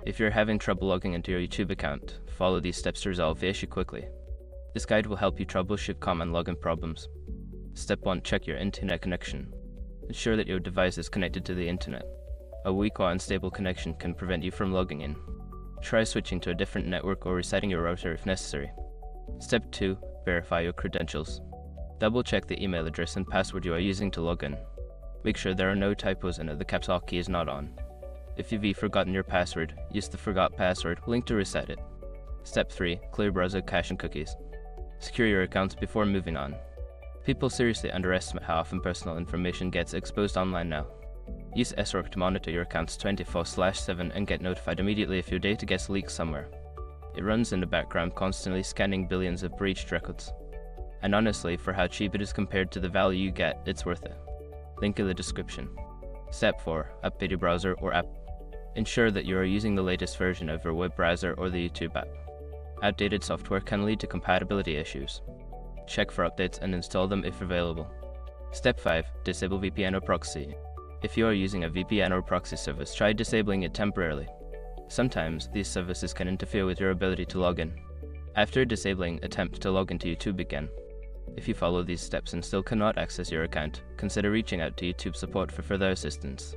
If you're having trouble logging into your YouTube account, follow these steps to resolve the issue quickly. This guide will help you troubleshoot common login problems. Step 1. Check your internet connection. Ensure that your device is connected to the internet. A weak or unstable connection can prevent you from logging in. Try switching to a different network or resetting your router if necessary. Step 2. Verify your credentials. Double-check the email address and password you are using to log in. Make sure there are no typos and that the caps lock key is not on. If you've forgotten your password, use the Forgot Password link to reset it. Step 3. Clear browser cache and cookies. Secure your accounts before moving on. People seriously underestimate how often personal information gets exposed online now. Use SROC to monitor your accounts 24/7 and get notified immediately if your data gets leaked somewhere. It runs in the background, constantly scanning billions of breached records. And honestly, for how cheap it is compared to the value you get, it's worth it. Link in the description. Step 4. Update your browser or app. Ensure that you are using the latest version of your web browser or the YouTube app. Outdated software can lead to compatibility issues. Check for updates and install them if available. Step 5. Disable VPN or proxy. If you are using a VPN or proxy service, try disabling it temporarily. Sometimes, these services can interfere with your ability to log in. After disabling, attempt to log into YouTube again. If you follow these steps and still cannot access your account, consider reaching out to YouTube support for further assistance.